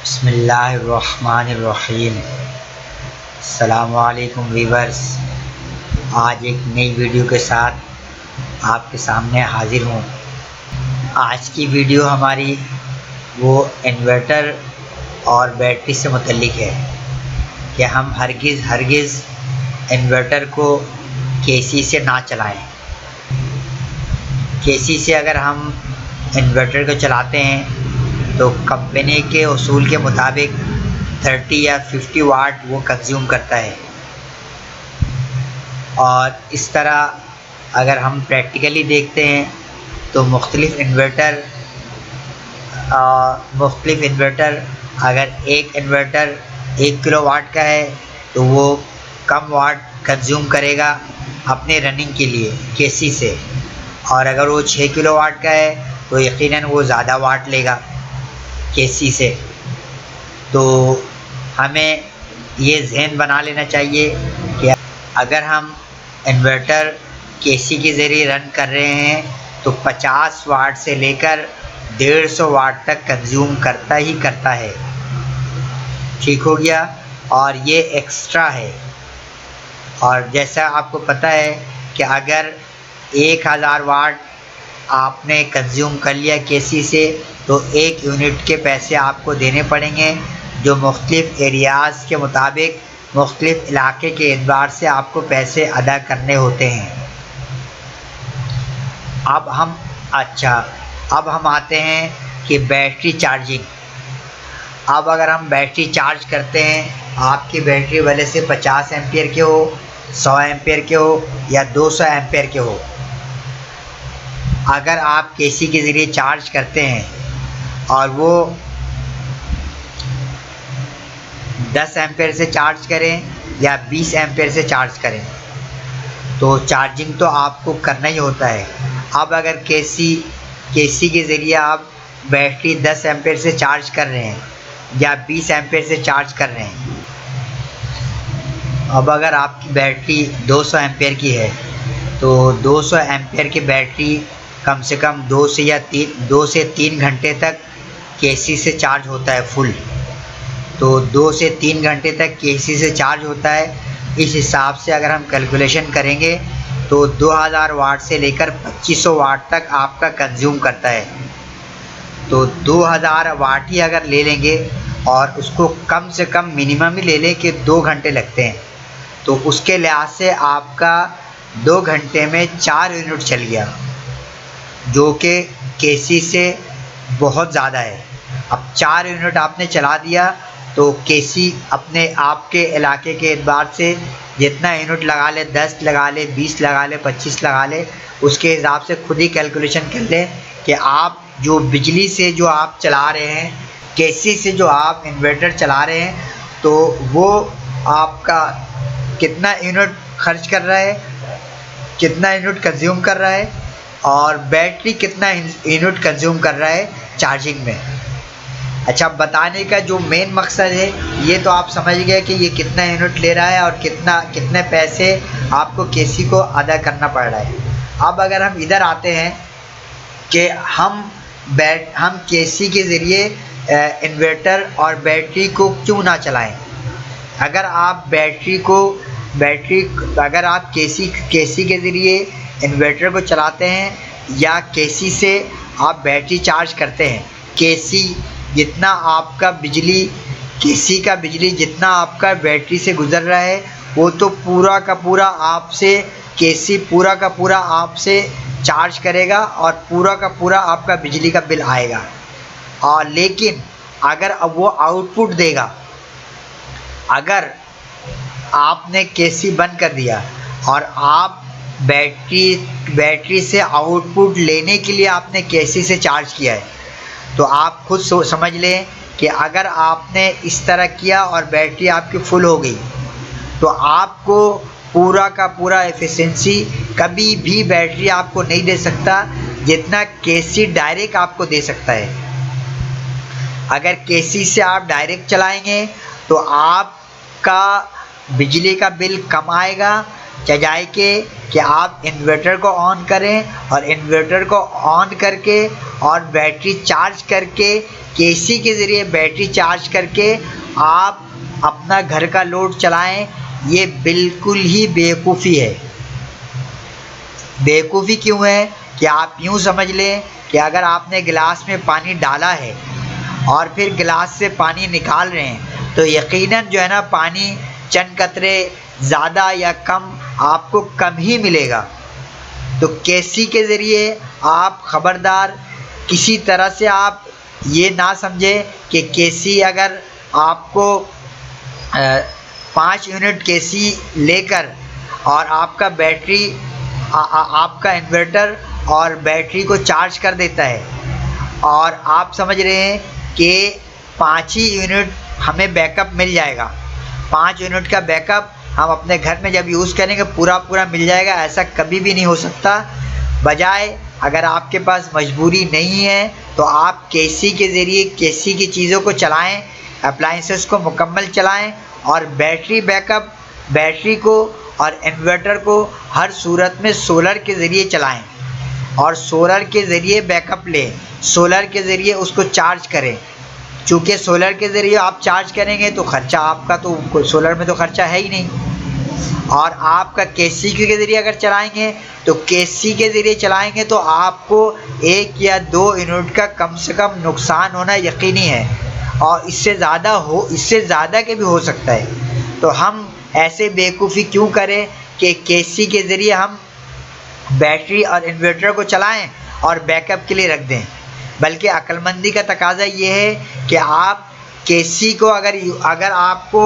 बिस्मिल्लाहिर्रहमानिर्रहीम। अस्सलामुअलैकुम वीवर्स। आज एक नई वीडियो के साथ आपके सामने हाजिर हूँ। आज की वीडियो हमारी वो इन्वर्टर और बैटरी से मुतल्लिक है कि हम हरगिज़ इन्वर्टर को केसी से ना चलाएं। केसी से अगर हम इन्वर्टर को चलाते हैं तो कंपनी के उसूल के मुताबिक 30 या 50 वाट वो कंज्यूम करता है। और इस तरह अगर हम प्रैक्टिकली देखते हैं तो मुख्तलिफ़ इन्वर्टर अगर एक इन्वर्टर 1 किलोवाट का है तो वो कम वाट कंज्यूम करेगा अपने रनिंग के लिए केसी से, और अगर वो 6 किलोवाट का है तो यकीनन वो ज़्यादा वाट लेगा केसी से। तो हमें ये ज़हन बना लेना चाहिए कि अगर हम इन्वर्टर केसी के ज़रिए रन कर रहे हैं तो 50 वाट से लेकर 150 वाट तक कंज्यूम करता ही करता है। ठीक हो गया। और ये एक्स्ट्रा है। और जैसा आपको पता है कि अगर 1000 वाट आपने कंज्यूम कर लिया केसी से तो 1 यूनिट के पैसे आपको देने पड़ेंगे, जो मुख्तलिफ़ एरियाज़ के मुताबिक मुख्तलिफ़ इलाके के एतबार से आपको पैसे अदा करने होते हैं। अब हम आते हैं कि बैटरी चार्जिंग। अब अगर हम बैटरी चार्ज करते हैं, आपकी बैटरी भले से 50 एम्पियर के हो, 100 एम्पियर के हो या 200 एम्पियर के हो, अगर आप केसी के ज़रिए चार्ज करते हैं और वो 10 एम्पियर से चार्ज करें या 20 एम्पियर से चार्ज करें तो चार्जिंग तो आपको करना ही होता है। अब अगर केसी के ज़रिए आप बैटरी 10 एम्पियर से चार्ज कर रहे हैं या 20 एम्पियर से चार्ज कर रहे हैं, अब अगर आपकी बैटरी 200 एम्पियर की है तो 200 एम्पियर की बैटरी कम से कम 2 से 3 घंटे तक केसी से चार्ज होता है फुल। तो 2 से 3 घंटे तक केसी से चार्ज होता है। इस हिसाब से अगर हम कैलकुलेशन करेंगे तो 2000 वाट से लेकर 2500 वाट तक आपका कंज्यूम करता है। तो 2000 वाट ही अगर ले लेंगे और उसको कम से कम मिनिमम ही ले लें कि 2 घंटे लगते हैं, तो उसके लिहाज से आपका 2 घंटे में 4 यूनिट चल गया, जो कि केसी से बहुत ज़्यादा है। अब 4 यूनिट आपने चला दिया तो केसी अपने आपके इलाके के एतबार से जितना यूनिट लगा ले, 10 लगा ले, 20 लगा ले, 25 लगा ले, उसके हिसाब से खुद ही कैलकुलेशन कर लें कि आप जो बिजली से जो आप चला रहे हैं, केसी से जो आप इन्वर्टर चला रहे हैं, तो वो आपका कितना यूनिट खर्च कर रहा है, कितना यूनिट कंज्यूम कर रहा है, और बैटरी कितना यूनिट कंज्यूम कर रहा है चार्जिंग में। अच्छा, बताने का जो मेन मकसद है ये तो आप समझ गए कि ये कितना यूनिट ले रहा है और कितने पैसे आपको केसी को अदा करना पड़ रहा है। अब अगर हम इधर आते हैं कि हम केसी के ज़रिए इन्वर्टर और बैटरी को क्यों ना चलाएं। अगर आप अगर आप केसी के ज़रिए इन्वर्टर को चलाते हैं या केसी से आप बैटरी चार्ज करते हैं, केसी का बिजली जितना आपका बैटरी से गुज़र रहा है वो तो पूरा का पूरा आपसे चार्ज करेगा और पूरा का पूरा आपका बिजली का बिल आएगा। और लेकिन अगर अब वो आउटपुट देगा, अगर आपने केसी बंद कर दिया और आप बैटरी से आउटपुट लेने के लिए आपने केसी से चार्ज किया है, तो आप खुद समझ लें कि अगर आपने इस तरह किया और बैटरी आपकी फुल हो गई तो आपको पूरा का पूरा एफिशिएंसी कभी भी बैटरी आपको नहीं दे सकता जितना केसी डायरेक्ट आपको दे सकता है। अगर केसी से आप डायरेक्ट चलाएंगे तो आपका बिजली का बिल कम आएगा, बजाय के कि आप इन्वर्टर को ऑन करें और इन्वर्टर को ऑन करके और बैटरी चार्ज करके केसी के ज़रिए बैटरी चार्ज करके आप अपना घर का लोड चलाएं, ये बिल्कुल ही बेवकूफ़ी है। बेवकूफ़ी क्यों है कि आप यूँ समझ लें कि अगर आपने गिलास में पानी डाला है और फिर गिलास से पानी निकाल रहे हैं तो यकीनन जो है ना पानी चंद कतरे ज़्यादा या कम आपको कम ही मिलेगा। तो केसी के ज़रिए आप ख़बरदार किसी तरह से आप ये ना समझें कि केसी अगर आपको 5 यूनिट केसी लेकर और आपका बैटरी आपका इन्वर्टर और बैटरी को चार्ज कर देता है और आप समझ रहे हैं कि 5 ही यूनिट हमें बैकअप मिल जाएगा, 5 यूनिट का बैकअप हम अपने घर में जब यूज़ करेंगे पूरा मिल जाएगा, ऐसा कभी भी नहीं हो सकता। बजाय अगर आपके पास मजबूरी नहीं है तो आप केसी के ज़रिए केसी की चीज़ों को चलाएं, अप्लाइंसेस को मुकम्मल चलाएं और बैटरी बैकअप बैटरी को और इन्वर्टर को हर सूरत में सोलर के ज़रिए चलाएं और सोलर के ज़रिए बैकअप लें, सोलर के ज़रिए उसको चार्ज करें। चूँकि सोलर के ज़रिए आप चार्ज करेंगे तो ख़र्चा आपका तो सोलर में तो ख़र्चा है ही नहीं। और आपका केसी के ज़रिए अगर चलाएंगे तो केसी के ज़रिए चलाएंगे तो आपको 1 या 2 यूनिट का कम से कम नुकसान होना यकीनी है और इससे ज़्यादा के भी हो सकता है। तो हम ऐसे बेवकूफ़ी क्यों करें कि केसी के ज़रिए हम बैटरी और इन्वर्टर को चलाएं और बैकअप के लिए रख दें। बल्कि अक्लमंदी का तकाज़ा ये है कि आप केसी को अगर आपको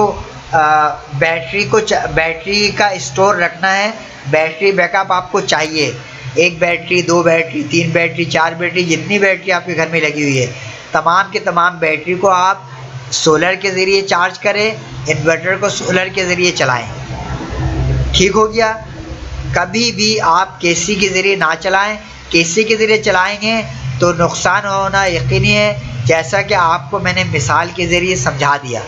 बैटरी का स्टोर रखना है, बैटरी बैकअप आपको चाहिए, 1 बैटरी 2 बैटरी 3 बैटरी 4 बैटरी जितनी बैटरी आपके घर में लगी हुई है तमाम के तमाम बैटरी को आप सोलर के ज़रिए चार्ज करें, इन्वर्टर को सोलर के ज़रिए चलाएं। ठीक हो गया। कभी भी आप केसी के ज़रिए ना चलाएं, केसी के ज़रिए चलाएंगे तो नुकसान होना यकीनी है, जैसा कि आपको मैंने मिसाल के ज़रिए समझा दिया।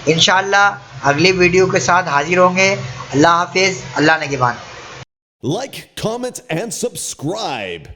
इंशाअल्लाह अगली वीडियो के साथ हाजिर होंगे। अल्लाह हाफिज़, अल्लाह निगहबान। Like, comment, and subscribe.